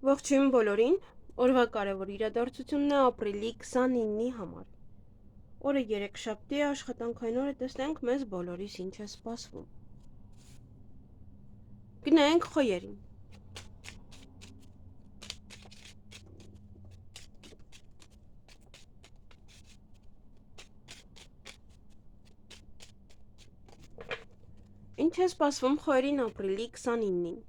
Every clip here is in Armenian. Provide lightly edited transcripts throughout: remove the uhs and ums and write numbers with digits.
Ողջույն բոլորին, օրվա կարևոր իրադարձությունն է ապրիլի 29-ի համար։ Օրը երեքշաբթի է, աշխատանքային օր է, տեսնենք մեզ բոլորիս ինչ է սպասվում։ Գնանք խոյերին։ Ինչ է սպասվում խոյերին ապրիլի 29-ին։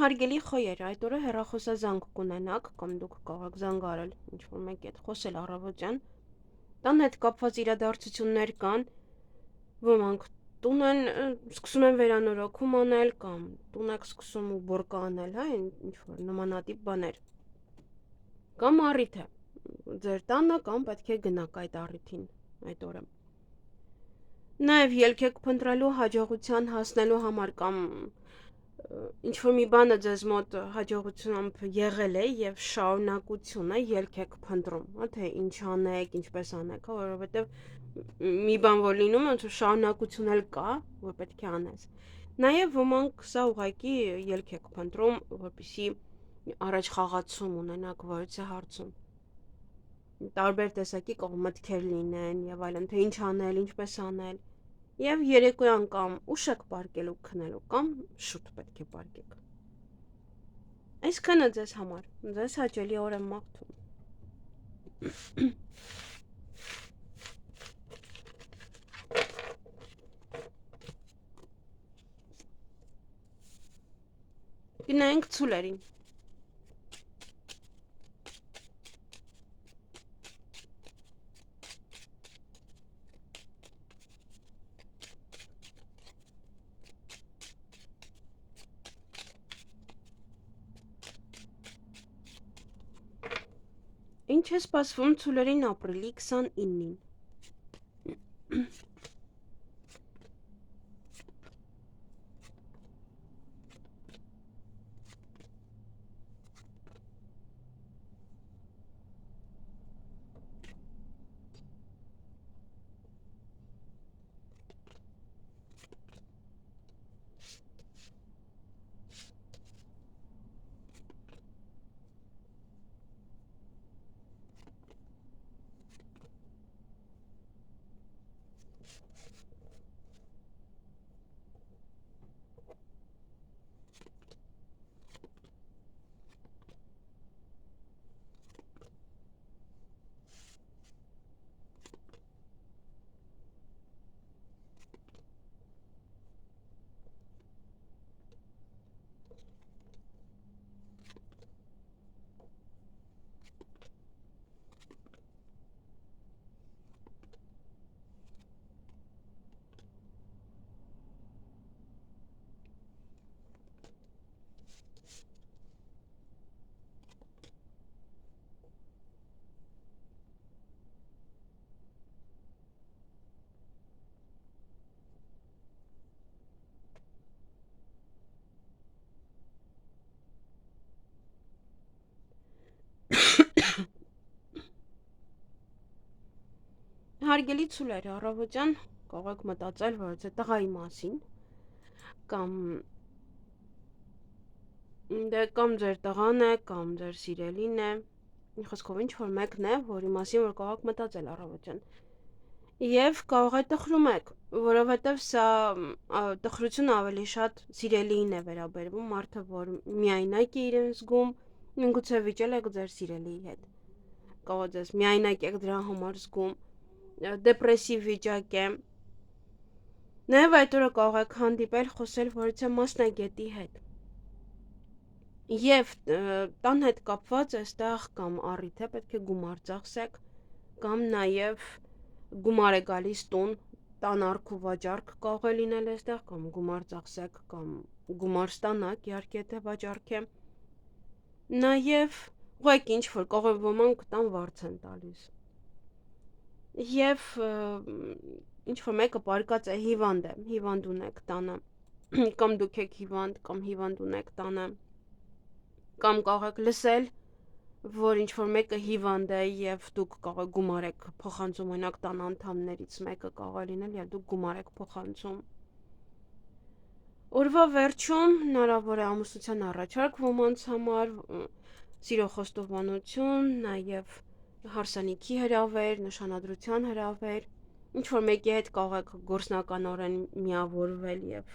Հարգելի խոյեր, այդ օրը հեռախոսազանգ կունենաք կամ դուք կարող զանգարել ինչ-որ մեկի հետ խոսել առավոտյան։ Տան հետ կապված իրադարձություններ կան, ոմանք տուն են սկսում են վերանորոգում անել կամ տուն եք սկսում ու բորկա անել, հա, ինչ-որ նմանատիպ բաներ։ Կամ առիթ է ձեր տանը կամ պետք է գնաք այդ առիթին այդ օրը։ Նաև ելք եք փնտրելու հաջողության հասնելու համար կամ ինչ-որ մի բանը ձեզ մոտ հաջողությամբ եղել է եւ շարունակություն է, ելք եք փնտրում, հա, թե ինչ անեք, ինչպես անեք, հա, որովհետեւ մի բան որ լինում է, ոնց որ շարունակություն էլ կա, որ պետք է անես։ Նաև ոմանք սա ուղղակի ելք եք փնտրում, որպեսզի առաջ խաղացում ունենաք որևիցե հարցում։ Տարբեր տեսակի մտքեր լինեն եւ այլն, թե ինչ անել, ինչպես անել։ Եվ երեկոյան կամ ուշ եք պարկելու քնելու կամ շուտ պետք է պարկեք։ Այսքանը ձեզ համար, ձեզ հաճելի օր եմ մաղթում։ Գնանք ցուլերին։ Ինչ է սպասվում ցուլերին ապրիլի 29-ին։ Հարգելի ցուլեր, առավոտյան կարող եք մտածել, որ це տղայի մասին կամ Դե կամ ձեր տղան է, կամ ձեր սիրելին է, խոսքով ինչ որ մեկն է, որի մասին որ կարող եք մտածել առավոտյան։ Եվ կարող է տխրում եք, որովհետև սա տխրությունը ավելի շատ սիրելիին է վերաբերվում, մարդը, որ միայնակ է իրեն զգում, միգուցե վիճել եք ձեր սիրելիի հետ։ Կարող է ձեզ միայնակ եք դրա համար զգում, դեպրեսիվ վիճակ է։ Նաև այդ օրը կարող եք հանդիպել խոսել որևէ մասնագետի հետ։ Եվ տան հետ կապված այստեղ կամ առիթ է, պետք է գումար ծախսեք, կամ նաև գումար է գալիս տուն, տան արք ու վաճառք կարող է լինել այստեղ, կամ գումար ծախսեք, կամ գումար ստանաք, իհարկե թե վաճառք է։ Նաև ուղղակի ինչ որ կարող է ոմանք տան վարձ են տալիս։ Եվ ինչ որ մեկը պարկած է հիվանդ է, հիվանդ ունեք տանը, կամ դուք եք հիվանդ, կամ հիվանդ ունեք տանը, կամ կարող եք լսել, որ ինչ որ մեկը հիվանդ է եւ դուք կարող եք գումար եք փոխանցում, օրինակ տան անդամներից մեկը կարող է լինել եւ դուք գումար եք փոխանցում։ Օրվա վերջում հնարավոր է ամուսնության առաջարկ ոմանց համար, սիրո խոստովանություն, նաեւ հարսանիքի հրավեր, նշանադրության հրավեր, ինչ որ մեկի հետ կարող եք գործնականորեն միավորվել եւ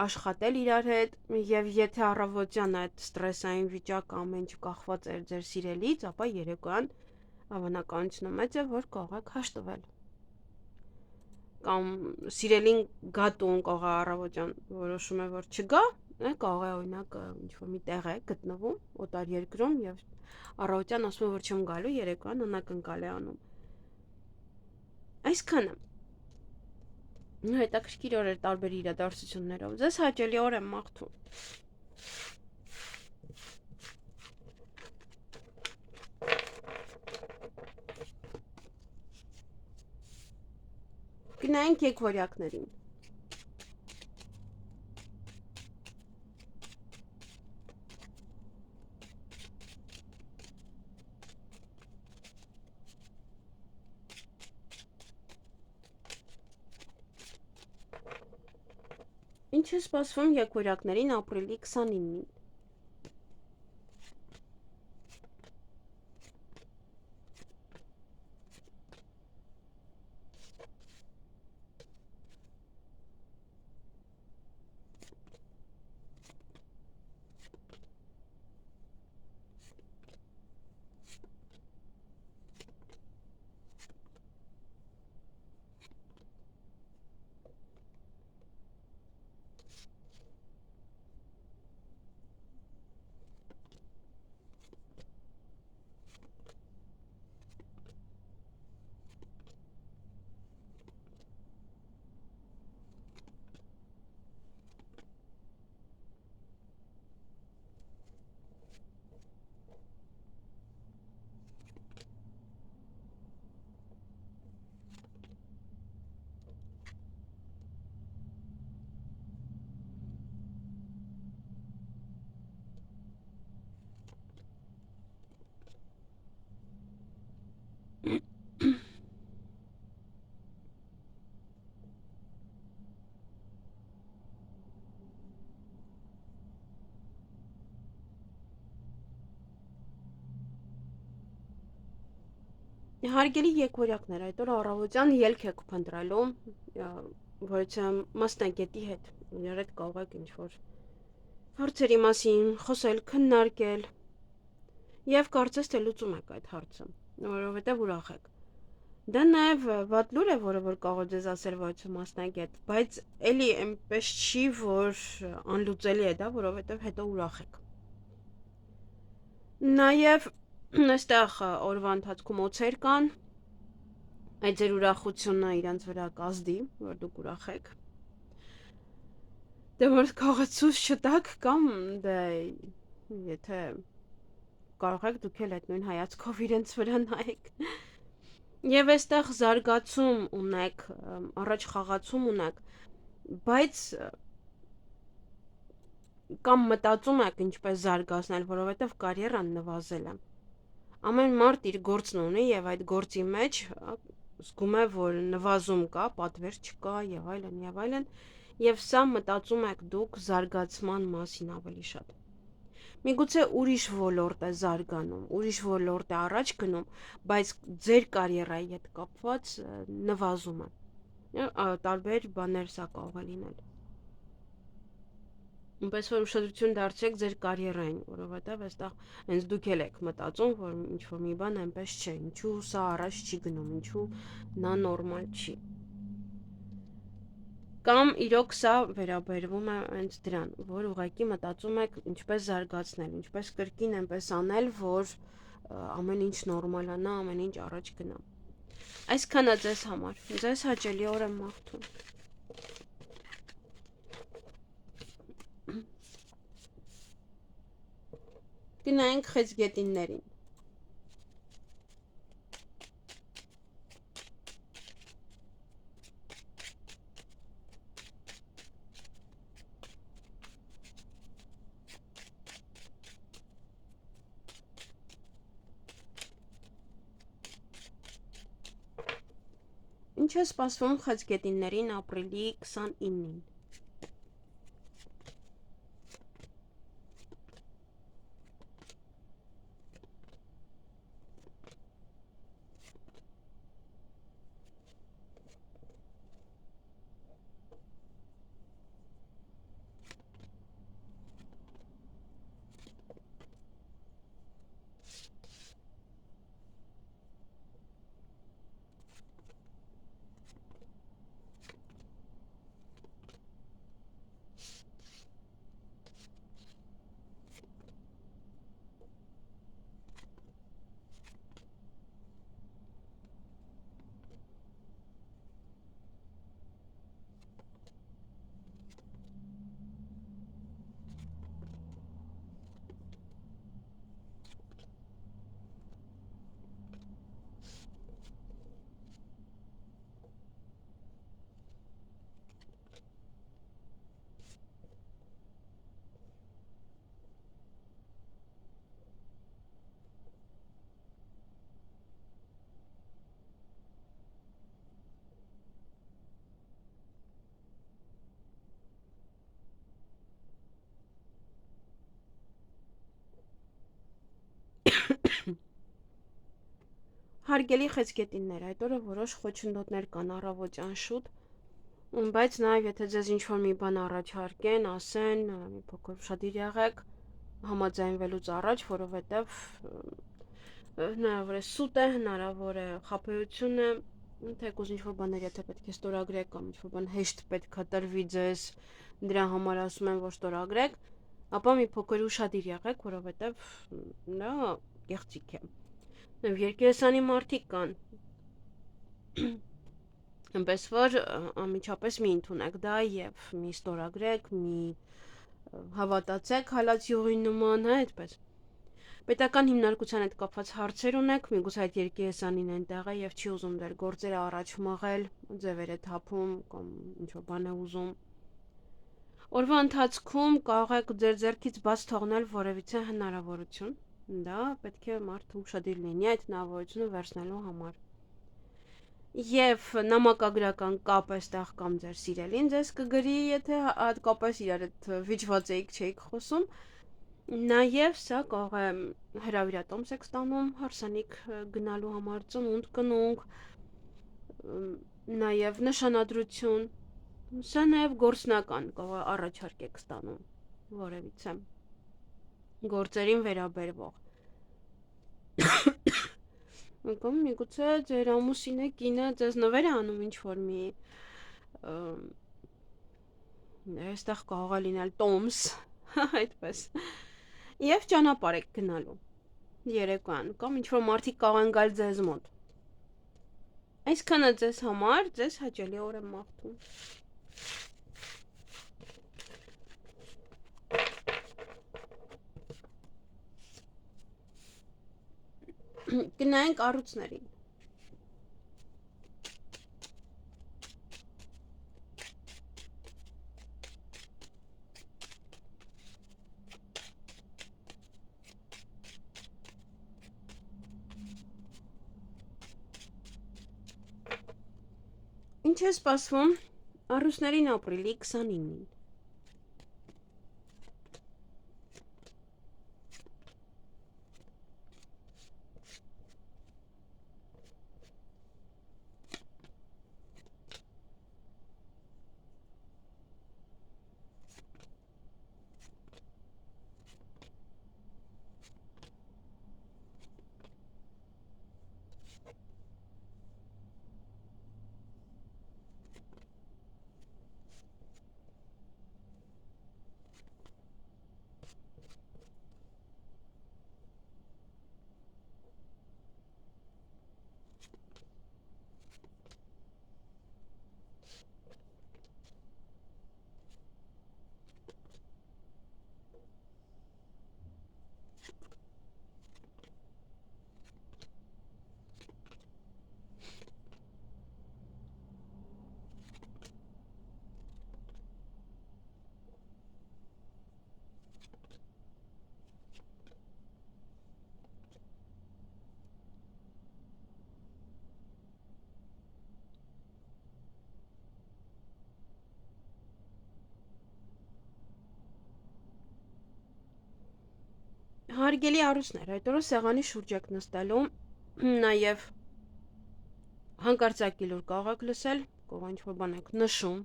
աշխատել իրար հետ, եւ եթե առավոտյան այդ ստրեսային վիճակը ամեն ինչ կախված է ձեր սիրելից, ապա երեկոյան հավանականությունը մեծ է, որ կարող եք հաշտվել։ Կամ սիրելին գատուն կարող է առավոտյան որոշում է, որ չգա, կարող է օրինակ ինչ որ մի տեղ է գտնվում օտար երկրում եւ առավոտյան ասում է, որ չեմ գալու, երեկոյան անակնկալ է անում։ Այսքանը։ Հետաքրքիր օր էր տարբեր իրադարձություններով։ Ձեզ հաճելի օր եմ մաղթում։ Գնայինք եկվորյակներին։ Ինչ է սպասվում եկվորյակներին ապրիլի 29-ին։ Հարգելի եկվորյակներ, այդ օր առավոտյան ելք եք փնտրելու, որը մասնագետի հետ, իրար հետ կարող եք ինչ-որ հարցերի մասին խոսել, քննարկել, եւ կարծես թե լուծում եք այդ հարցը, որովհետեւ ուրախ եք։ Դա նաեւ վատ լուր է, որը որ կարող է ձեզ ասել որը մասնագետ, բայց էլի այնպես չի, որ անլուծելի է դա, որովհետեւ հետո ուրախ եք։ Նաեւ այստեղ օրվա ընթացքում օցեր կան, այդ ձեր ուրախությունը իրանց վրա կազդի, որ դուք ուրախ եք։ Դե որ կարող եք ցույց չտաք կամ դե եթե կարող եք դուք էլ այդ նույն հայացքով իրենց վրա նայեք։ Եվ այստեղ զարգացում ունեք, առաջ խաղացում ունեք, բայց կամ մտածում եք ինչպես զարգացնել, որովհետև կարիերան նվազել է։ Ամեն մարդ իր գործն ունի եւ այդ գործի մեջ զգում է, որ նվազում կա, պատվեր չկա եւ այլն, Եվ սա մտածում եք դուք զարգացման մասին ավելի շատ։ Միգուցե ուրիշ ոլորտ է զարգանում, ուրիշ ոլորտ է առաջ գնում, բայց ձեր կարիերայի հետ կապված նվազում է։ Տարբեր բաներ սա կարող է լինել։ Պես որ ուշադրություն դարձրեք ձեր կարիերային, որովհետև այստեղ հենց դուք էլ եք մտածում, որ ինչ-որ մի բան այնպես չէ, ինչու սա առաջ չի գնում, ինչու նա նորմալ չի։ Կամ իրոք սա վերաբերվում է հենց դրան, որ ուղղակի մտածում եք ինչպես զարգացնել, ինչպես կրկին այնպես անել, որ ամեն ինչ նորմալանա, ամեն ինչ առաջ գնա։ Այսքանը ձեզ համար, ձեզ հաճելի օր եմ մաղթում։ Գնայինք խեցգետիններին։ Ինչ է սպասվում խեցգետիններին ապրիլի 29-ին։ Հարգելի խեցգետիններ, այդ օրը որոշ խոչընդոտներ կան առավոտյան շուտ, բայց նաև եթե ձեզ ինչ-որ մի բան առաջարկեն, ասեն, մի փոքր ուշադիր եղեք համաձայնվելուց առաջ, որովհետև հնարավոր է սուտ է, հնարավոր է խաբեություն է, թեկուզ ինչ-որ բաներ, եթե պետք է ստորագրեք կամ ինչ-որ բան հեշտ պետք է տրվի ձեզ, դրա համար ասում են, որ ստորագրեք, ապա մի փոքր ուշադիր եղեք, որովհետև նա կեղծիք է։ Երկերեսանի մարդիկ կան, այնպես որ անմիջապես մի ընդունեք դա եւ մի ստորագրեք, մի հավատացեք հալած յուղի նման, հա, այդպես։ Պետական հիմնարկության հետ կապված հարցեր ունեք, միգուցե այդ երկերեսանին այնտեղ է եւ չի ուզում դեր գործերը առաջ մղել, ձևերը թափում կամ ինչ-որ բան է ուզում։ Օրվա ընթացքում կարող եք ձեր ձեռքից բաց թողնել որևիցե հնարավորություն, դա պետք է մարդը ուշադիր լինի այդ հնարավորությունը վերցնելու համար։ Եվ նամակագրական կապ էստեղ կամ ձեր սիրելին ձեզ կգրի, եթե հատկապես իրար հետ վիճված չէիք խոսում, նաև սա կարող է հրավիրատոմս եք ստանում հարսանիք գնալու համար, ծնունդ կնունք, նաև նշանադրություն, սա նաև գործնական կարող է առաջարկ եք ստանում, որևիցե գործերին վերաբերվող։ Կամ միգուցե ձեր ամուսինը կինը ձեզ նվեր է անում ինչ-որ մի այստեղ կարող է լինել տոմս, այդպես։ Եվ ճանապարհ եք գնալու երեկոյան, կամ ինչ-որ մարդիկ կարող են գալ ձեզ մոտ։ Այսքանը ձեզ համար, ձեզ հաճելի օր եմ մաղթում։ Գնայինք առույցներին։ Ինչ է սպասվում Առուսներին ապրիլի 29-ին։ Հարգելի առուսներ, այդ օրը սեղանի շուրջ եք նստելու, նաև հանկարծակի լուր կարող եք լսել, կարող ինչ-որ բան եք նշում։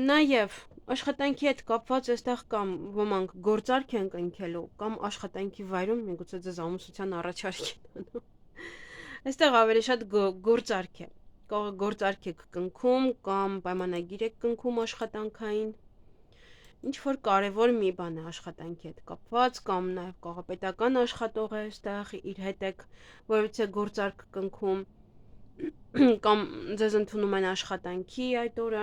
Նաև աշխատանքի հետ կապված այստեղ կամ ոմանք գործարք են կնքելու, կամ աշխատանքի վայրում միգուցե ձեզ ամուսնության առաջարկ են անում։ Այստեղ ավելի շատ գործարք է։ Կարող գործարք եք կնքում կամ պայմանագիր եք կնքում աշխատանքային։ Ինչ որ կարևոր մի բան է աշխատանքի հետ կապված, կամ նաև կարող պետական աշխատող է այստեղ իր հետ եք որևիցե գործարք կնքում, կամ ձեզ ընդունում են աշխատանքի այդ օրը։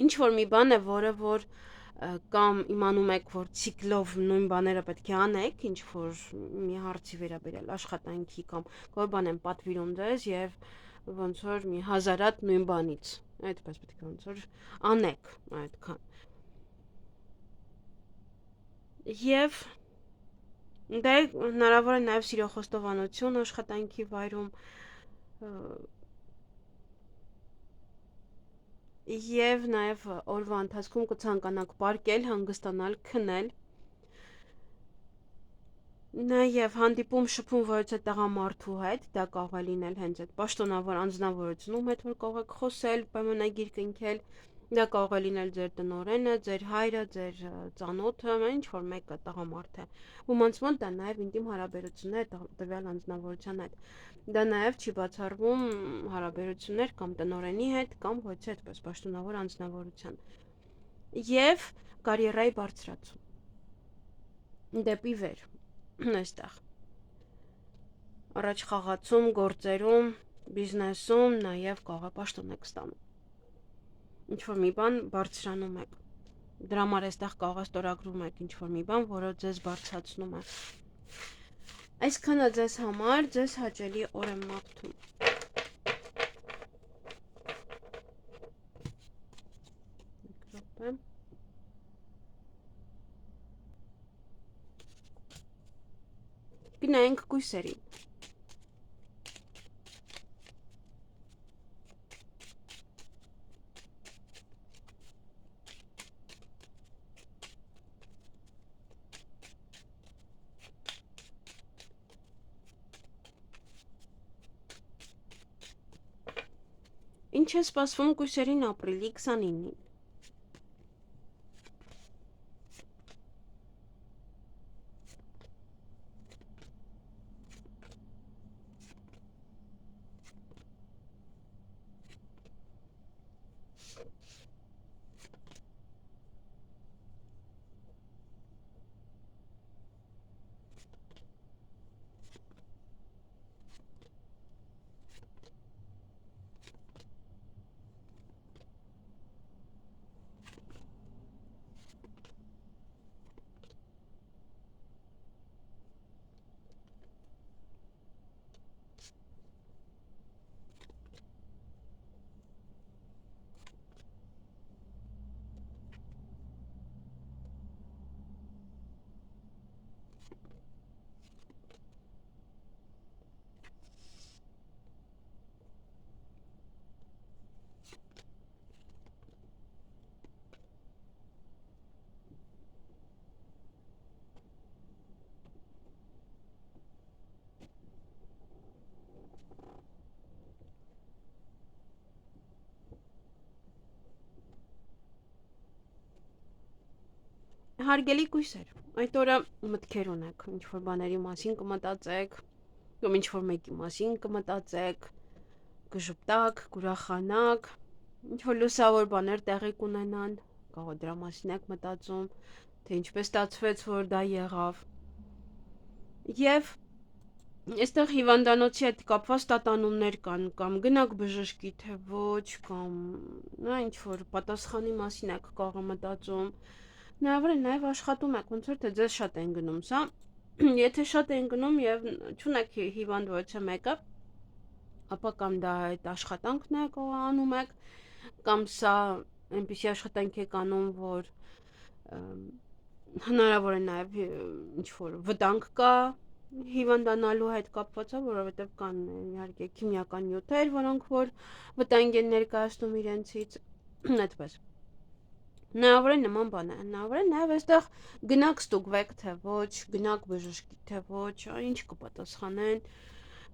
Ինչ որ մի բան է, որը որ կամ իմանում եք, որ ցիկլով նույն բաները պետք է անեք, ինչ որ մի հարցի վերաբերյալ աշխատանքի կամ કોઈ բան են պատվիրում ձեզ եւ ոնց որ մի հազարատ նույն բանից, այդպես պետք է ոնց որ անեք այդքան։ Եվ դա հնարավոր է նաև սիրո խոստովանություն աշխատանքի վայրում եւ նաև օրվա ընթացքում կցանկանաք պարկել, հանգստանալ, քնել։ Նաև հանդիպում շփում որևիցե տղամարդու հետ, դա կարող է լինել հենց այդ պաշտոնավոր անձնավորությունում հետ, որ կարող եք խոսել, պայմանագիր կնքել, դա կարող է լինել ձեր տնօրենը, ձեր հայրը, ձեր ծանոթը, ինչ որ մեկը տղամարդ է։ Ոմանց մոտ դա նաև ինտիմ հարաբերություններ է տվյալ անձնավորության հետ։ Դա նաև չի բացառվում հարաբերություններ կամ տնօրենի հետ, կամ ոչ այդպես պաշտոնավոր անձնավորության։ Եվ կարիերայի բարձրացում դեպի վեր այստեղ առաջ խաղացում, գործերում, բիզնեսում, նաև կարող է պաշտոն եք ստանում։ Ինչ որ մի բան բարձրանում եք։ Դրա համար այստեղ կարող է ստորագրում եք ինչ որ մի բան, որը ձեզ բարձրացնում է։ Այսքանը ձեզ համար, ձեզ հաճելի օր եմ մաղթում։ Գնայինք կույսերին։ Ինչ է սպասվում կույսերին ապրիլի 29-ին։ Հարգելի կույսեր, այդ օրը մտքեր ունեք, ինչ-որ բաների մասին կմտածեք, կամ ինչ-որ մեկի մասին կմտածեք, կժպտաք, կուրախանաք, ինչ-որ լուսավոր բաներ տեղի կունենան, կարող է դրա մասին եք մտածում, թե ինչպես ստացվեց, որ դա եղավ։ Եվ այստեղ հիվանդանոցի հետ կապված տատանումներ կան, կամ գնաք բժշկի, թե ոչ, կամ նա ինչ-որ պատասխանի մասին եք կարող մտածում, նաև աշխատում եք, ոնց որ թե ձեզ շատ են գնում սա, եթե շատ են գնում և չունեք հիվանդվորը մեկը, ապա կամ դա այդ աշխատանքն է անում եք, կամ սա այնպիսի աշխատանք եք անում, որ հնարավոր է նաև ինչ-որ վտանգ կա հիվանդանալու հետ կապված, որովհետև կան իհարկե քիմիական նյութեր, որոնք որ վտանգ են ներկայացնում իրենցից, այդպես։ Հնարավոր է նման բան է, հնարավոր է նաև այստեղ գնաք ստուգվեք, թե ոչ, գնաք բժշկի, թե ոչ, ինչ կպատասխանեն,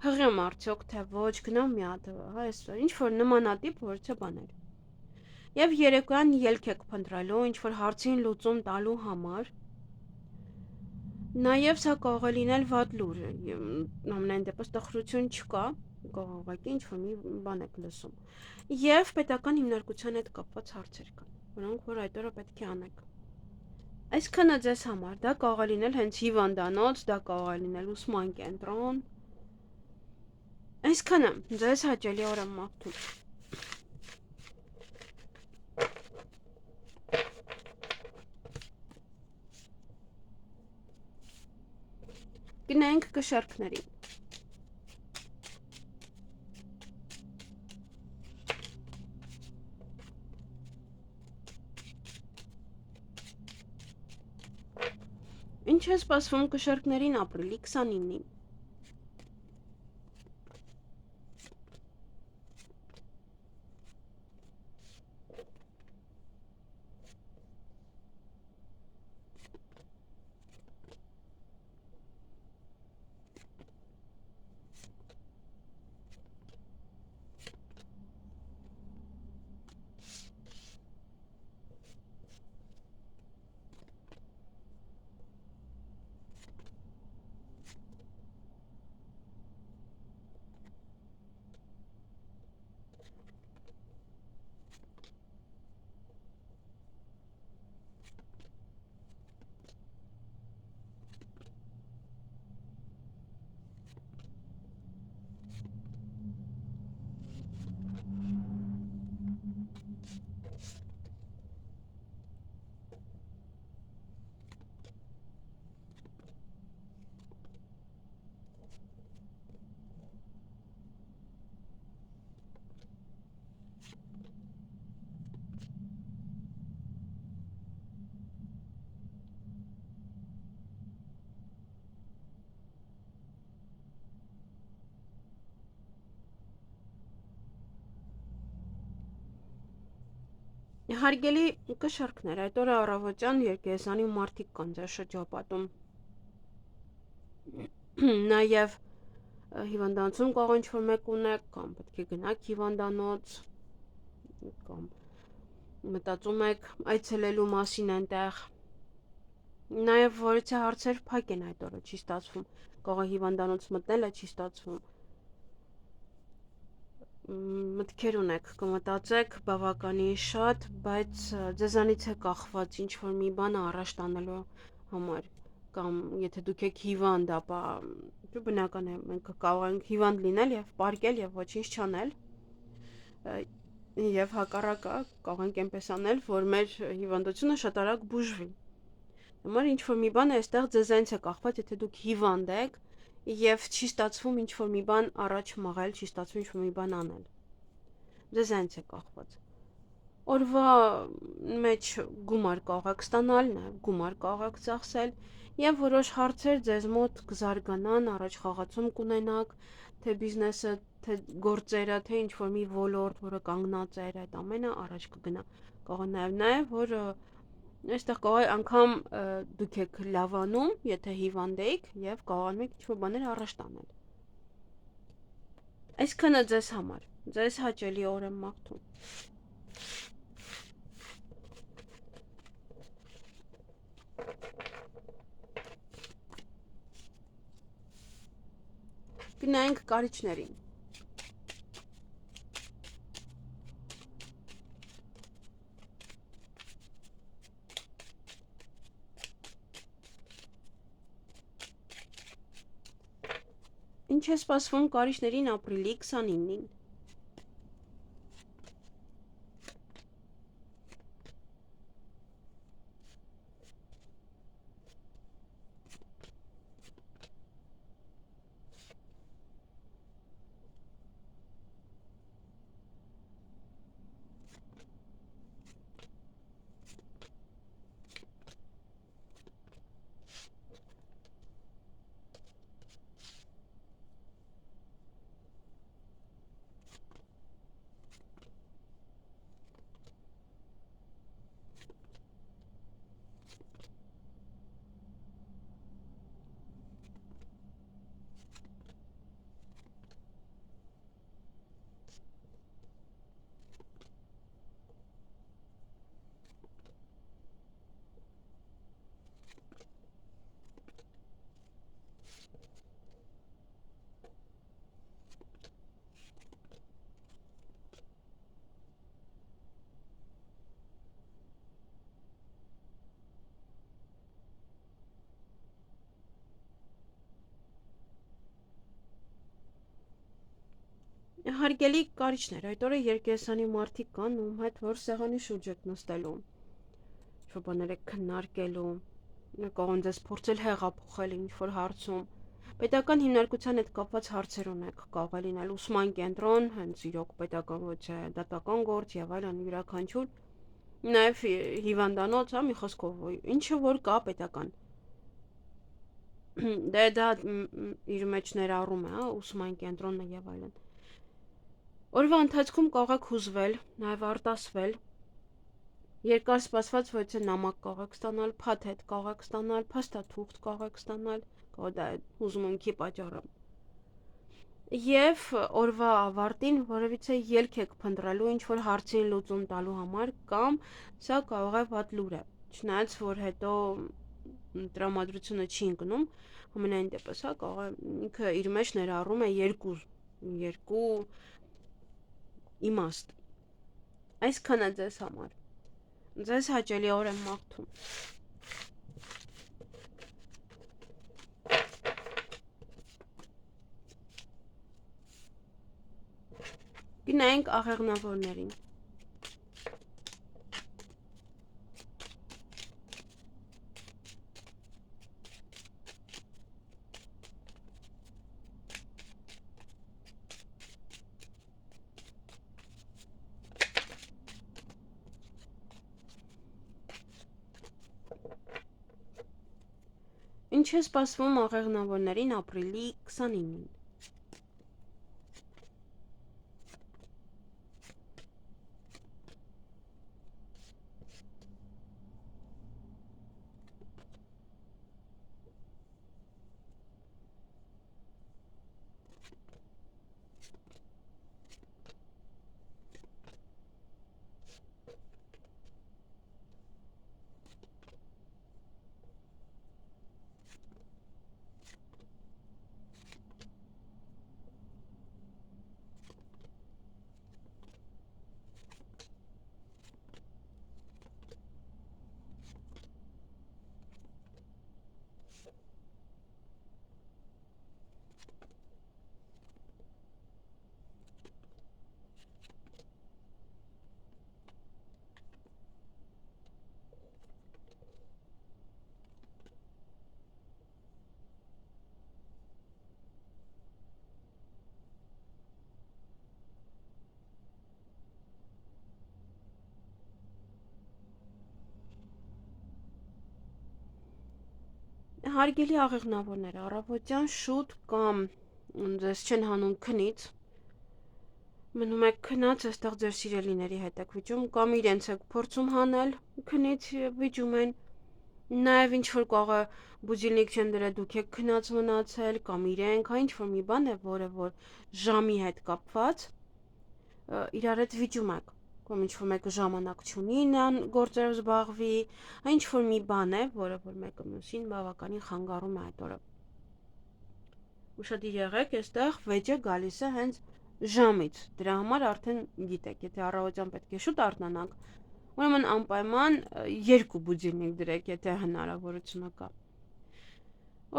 հղեմ արդյոք, թե ոչ, գնամ մի հատ, ինչ-որ նմանատիպ, որ չէ բաներ։ Եվ երեկոյան ելք եք փնտրելու, ինչ-որ հարցին լուծում տալու համար, նաև սա կարող է լինել վատ լուր, ամենայն դեպս տխրություն չկա, կարող ուղղակի ինչ-որ մի բան եք լսում։ Եվ պետական հիմնարկության հետ կապված հարցեր կան, որոնք որ այդ օրը պետք է անեք։ Այսքանը ձեզ համար, դա կարող է լինել հենց հիվանդանոց, դա կարող է լինել ուսման կենտրոն։ Այսքանը ձեզ հաճելի օր եմ մաղթում։ Գնանք կշարքներին։ Ինչ է սպասվում կշարքներին ապրիլի 29-ին։ Հարգելի կշարքներ, այդ օրը առավոտյան եկեղեցանի մարդիկ կան ձեր շրջապատում։ Նաև հիվանդանոցում կարող ինչ-որ մեկ ունեք, կամ պետք է գնաք հիվանդանոց, կամ մտածում եք այցելելու մասին այնտեղ։ Նաև որից է հարցեր փակ են այդ օրը, չի ստացվում, կարող է հիվանդանոց մտնելը չի ստացվում։ Մտքեր ունեք, կմտածեք բավականին շատ, բայց ձեզանից է կախված ինչ-որ մի բանը առաջ տանելու համար, կամ եթե դուք եք հիվանդ, ապա բնական է, մենք կարող ենք հիվանդ լինել և պարկել և ոչինչ չանել, և հակառակը կարող ենք այնպես անել, որ մեր հիվանդությունը շատ արագ բուժվի։ Համար ինչ-որ մի բան է այստեղ ձեզանից է կախված, եթե դուք հիվանդ եք, և չի ստացվում ինչ-որ մի բան առաջ մղել, չի ստացվում ինչ-որ մի բան անել։ Ձեզանից է կախված։ Օրվա մեջ գումար կարող եք ստանալ, նաև գումար կարող եք ծախսել, և որոշ հարցեր ձեզ մոտ կզարգանան, առաջ խաղացում կունենաք, թե բիզնեսը, թե գործերը, թե ինչ-որ մի ոլորտ, որը կանգնած է, այդ ամենը առաջ կգնա։ Կարող է նաև, որ այստեղ կարող է անգամ դուք եք լավանում, եթե հիվանդ եք, և կարողանում եք ինչ-որ բաներ առաջ տանել։ Այսքանը ձեզ համար, ձեզ հաճելի օր եմ մաղթում։ Գնանք կարիճներին։ Ինչ է սպասվում կարիճներին ապրիլի 29-ին։ Հարգելի կարիճներ, այդ օրը երկեսանի մարդիկ կան, ում հետ որ սեղանի շուրջ եք նստելու, ինչ-որ բաներ եք քննարկելու, կարող ձեզ փորձել հեղափոխել ինչ-որ հարցում, պետական հիմնարկության հետ կապված հարցեր ունեք, կարող է լինել ուսման կենտրոն, հենց իրոք պետական ոչ է, դատական գործ եւ այլն յուրաքանչյուր, նաեւ հիվանդանոց, մի խոսքով, ինչը որ կա պետական։ Դե դա իր մեջ ներառում է, ուսման կենտրոնը եւ այլն։ Օրվա ընթացքում կարող եք հուզվել, նաև արտասվել, երկար սպասված ոչ է նամակ կարող եք ստանալ, փաթեթ կարող եք ստանալ, փաստաթուղթ կարող եք ստանալ, կարող դա հուզմունքի պատճառը։ Եվ օրվա ավարտին որևիցե ելք եք փնտրելու ինչ-որ հարցին լուծում տալու համար, կամ սա կարող է վատ լուր է, չնայած որ հետո տրամադրությունը չի ընկնում, ամենայն դեպս, կարող է ինքը իր մեջ ներառում է երկու իմաստ։ Այսքանը ձեզ համար։ Ձեզ հաճելի օր եմ մաղթում։ Գնանք աղեղնավորներին։ Ինչ է սպասվում աղեղնավորներին ապրիլի 29-ին։ Հարգելի աղեղնավորներ, առավոտյան շուտ կամ ձեզ չեն հանում քնից, մնում եք քնած, այստեղ ձեր սիրելիների հետ եք վիճում, կամ իրենց եք փորձում հանել, քնից վիճում են, նաև ինչ-որ կարող է բուջիլնիկ չեն դրել, դուք եք քնած մնացել, կամ իրենք, ինչ-որ մի բան է, որը որ ժամի հետ կապված, իրար հետ վիճում եք, կամ ինչ-որ մեկը ժամանակ չունի նան գործերով զբաղվի, ինչ-որ մի բան է, որը որ մեկը մյուսին բավականին խանգարում է այդ օրը։ Ուշադիր եղեք, այստեղ վեճը գալիս է հենց ժամից, դրա համար արդեն գիտեք, եթե առավոտյան պետք է շուտ արթնանաք, ուրեմն անպայման 2 բուդիլնիկ դրեք, եթե հնարավորությունը կա։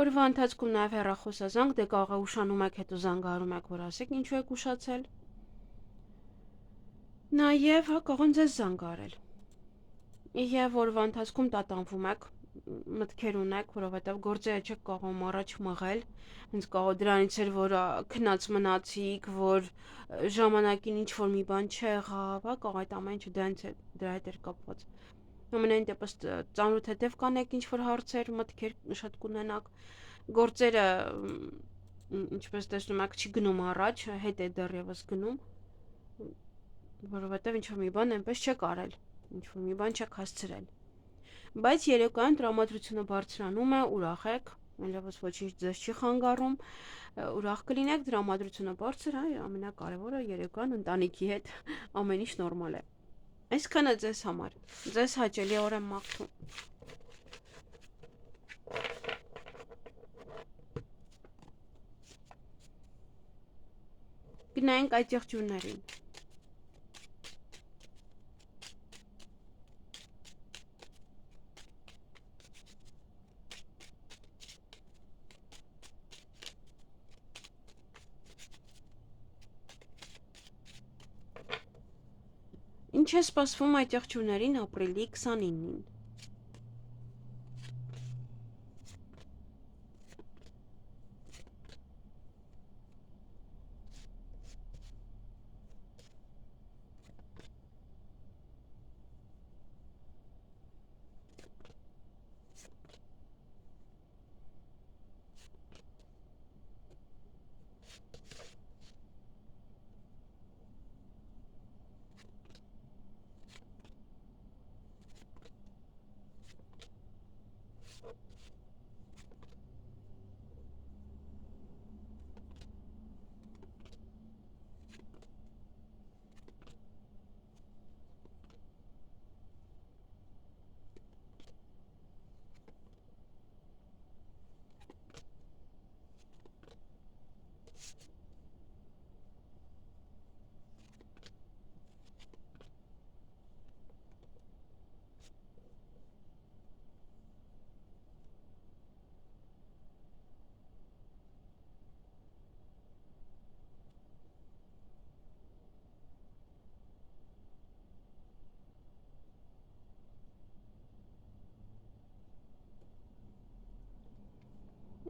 Օրվա ընթացքում նաև հեռախոսազանգ, դե կարող է ուշանում եք, հետո զանգահարում եք, որ ասեք ինչու եք ուշացել։ Նաև կարող են ձեզ զանգահարել։ Եվ օրվա ընթացքում տատանվում եք, մտքեր ունեք, որովհետև գործերը չեք կարող առաջ մղել, հենց կարող դրանից էր, որ քնած մնացիք, որ ժամանակին ինչ-որ մի բան չեղավ, կարող այդ ամեն ինչը դրա հետ էր կապված։ Ամենայն դեպս ծանոթ հետև կանեք ինչ-որ հարցեր, մտքեր շատ կունենաք, գործերը ինչպես տեսնում եք, չի գնում առաջ, հետ է դեռևս գնում, որովհետև ինչ-որ մի բան այնպես չեք արել, ինչ-որ մի բան չեք հասցրել։ Բայց երեկոյան տրամադրությունը բարձրանում է, ուրախ եք, այլևս ոչինչ ձեզ չի խանգարում, ուրախ կլինեք, տրամադրությունը բարձր է, ամենակարևորը երեկոյան ընտանիքի հետ ամեն ինչ նորմալ է։ Այսքանը ձեզ համար, ձեզ հաճելի օր եմ մաղթում։ Գնայինք այդ եղջյուրներին։ Ինչ է սպասվում այդ եղջյուրներին ապրիլի 29-ին։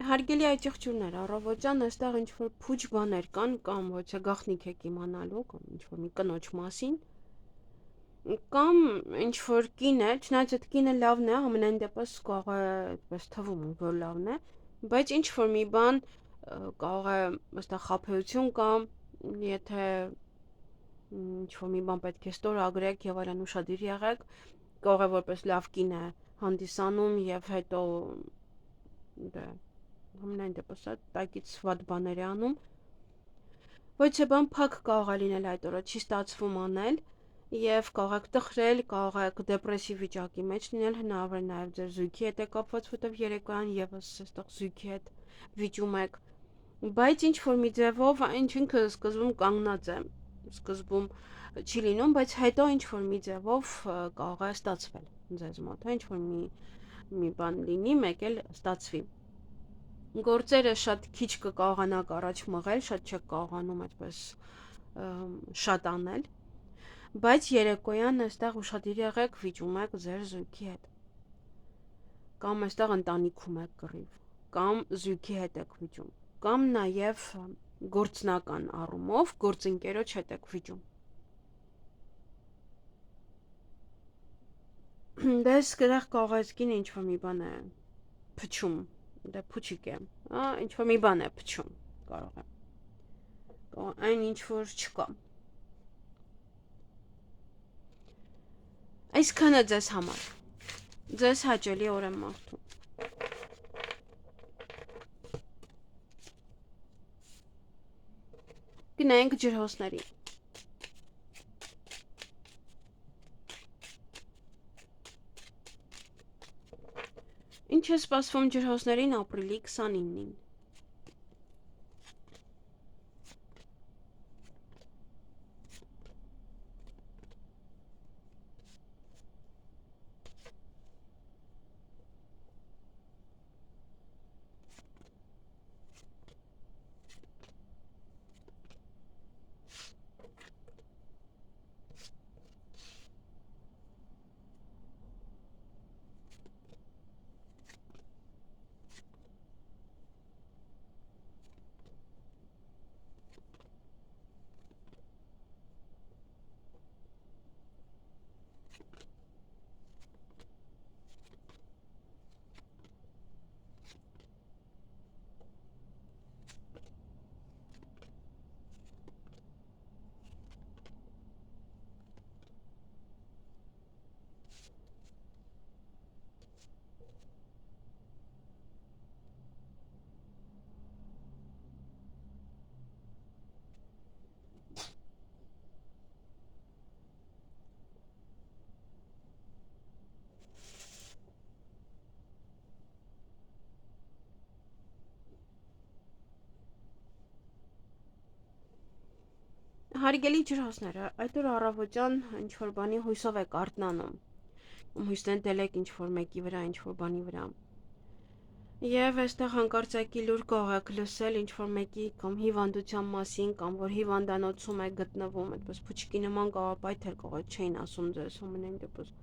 Հարգելի այդ եղջյուրներ, առավոտյան այստեղ ինչ-որ փուչ բաներ կան, կամ ոչ է գաղտնիք եք իմանալու, կամ ինչ-որ մի կնոջ մասին, կամ ինչ-որ կին է, չնայած այդ կինը լավն է, ամենայն դեպս կարող է այդպես թվում, որ լավն է, բայց ինչ-որ մի բան կարող է այստեղ խաբեություն կա, եթե ինչ-որ մի բան պետք է ստորագրեք եւ այլն ուշադիր եղեք, կարող է որպես լավ կին է հանդիսանում եւ հետո դե ամենայն դեպս տակից վատ բաներ է անում, ոչ է բան փակ կարող է լինել այդ օրը, չի ստացվում անել եւ կարող եք տխրել, կարող եք դեպրեսիվ վիճակի մեջ լինել, հնարավոր է նաեւ ձեր զույգի հետ է կապված, որտեւ երեկոյան եւս այստեղ զույգի հետ վիճում եք, բայց ինչ որ մի ձևով ինչ ինքը սկզբում կանգնած է, սկզբում չի լինում, բայց հետո ինչ որ մի ձևով կարող է ստացվել ձեզ մոտ, ինչ որ մի բան լինի, մեկ էլ ստացվի։ Գործերը շատ քիչ կկարողանաք առաջ մղել, շատ չեք կարողանում այդպես շատ անել, բայց երեկոյան այստեղ ուշադիր եղեք, վիճում եք ձեր զույգի հետ, կամ այստեղ ընտանիքում եք կռիվ, կամ զույգի հետ եք վիճում, կամ նաև գործնական առումով գործընկերոջ հետ եք վիճում։ Դες գրախ կողազգին ինչ-որ մի բան է փչում, դե փուչիկ է, ինչ-որ մի բան է փչում, կարող է, այն ինչ-որ չկա։ Այսքանը ձեզ համար, ձեզ հաճելի օր եմ մաղթում։ Գնայինք ջրհոսների։ Ինչ է սպասվում ջրհոսներին ապրիլի 29-ին։ Հարգելի ջրհոսները, այդ օր առավոտյան ինչ-որ բանի հույսով եք արթնանում, հույսն դել եք ինչ-որ մեկի վրա, ինչ-որ բանի վրա։ Եվ այստեղ հանկարծակի լուր կարող եք լսել ինչ-որ մեկի կամ հիվանդության մասին, կամ որ հիվանդանոցում եք գտնվում, այդպես փուչիկի նման կարող պայթել, կարող չէին ասում ձեզ ամենայն դեպս։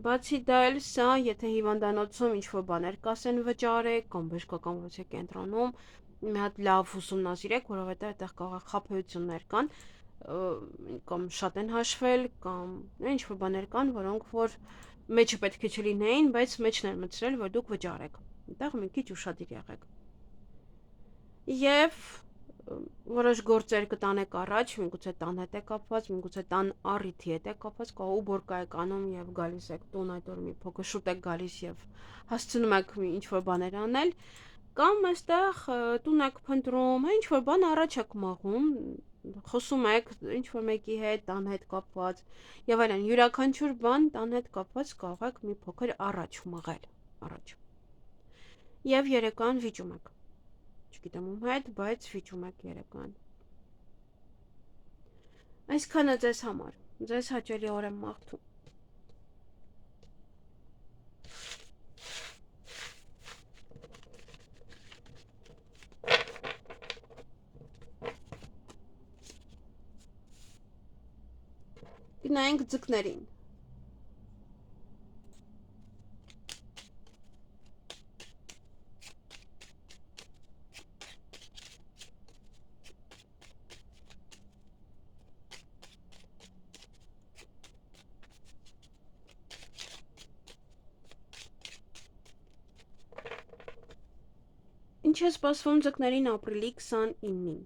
Բացի դա էլ սա, եթե հիվանդանոցում ինչ-որ բաներ կասեն վճարեք, կամ բժշկական ոչե կենտրոնում, մի հատ լավ ուսումնասիրեք, որովհետև այդտեղ կարող է խաբեություններ կան, կամ շատ են հաշվել, կամ ինչ-որ բաներ կան, որոնք որ մեջը պետք է չլինեին, բայց մեջն են մտցրել, որ դուք վճարեք։ Այդտեղ մի քիչ ուշադիր եղեք։ Եվ որոշ գործեր կտանեք առաջ, միգուցե տան հետ է կապված, միգուցե տան առիթի հետ է կապված, կարող ուբորկա եք անում եւ գալիս եք տուն, այդ օր մի փոքր շուտ եք գալիս եւ հասցնում եք ինչ-որ բաներ անել, կամ այստեղ տուն եք փնտրում, ինչ-որ բան առաջ եք մաղում, խոսում եք ինչ-որ մեկի հետ, տան հետ կապված եւ այլն, յուրաքանչյուր բան տան հետ կապված կարող եք մի փոքր առաջ մղել, առաջ։ Եվ երեկոյան վիճում եք, չգիտեմ ում հետ, բայց վիճում եք երեկոյան։ Այսքանը ձեզ համար, ձեզ հաճելի օր եմ մաղթում։ Գնայինք ձկներին։ Ինչ է սպասվում ձկներին ապրիլի 29-ին։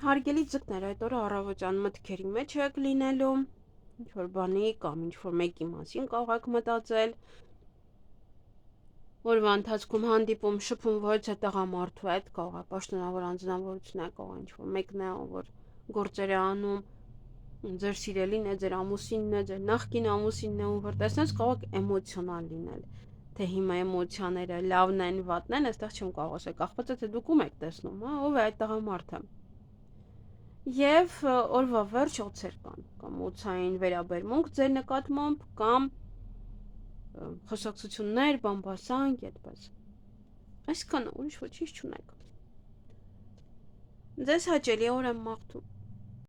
Հարգելի ձկներ, այդ օրը առավոտյան մտքերի մեջ եք լինելու, ինչ-որ բանի կամ ինչ-որ մեկի մասին կարող եք մտածել, օրվա ընթացքում հանդիպում շփում ոչ է տղամարդու հետ, կարող է պաշտոնավոր անձնավորություն է, կարող է ինչ-որ մեկն է, որ գործեր է անում, ձեր սիրելին է, ձեր ամուսինն է, ձեր նախկին ամուսինն է, ում որ տեսնես կարող եք էմոցիոնալ լինել, թե հիմա էմոցիաները լավն են, վատն են, այստեղ չեմ կարող ասել, կախված է թե դուք ում եք տեսնում, ով է այդ տղամարդը։ Եվ օրվա վերջ օծեր կան, կամ օծային վերաբերմունք ձեր նկատմամբ, կամ խոսակցություններ, բամբասանք, այդպես։ Այսքանը ուրիշ ոչինչ չունեք։ Ձեզ հաճելի օր եմ մաղթում։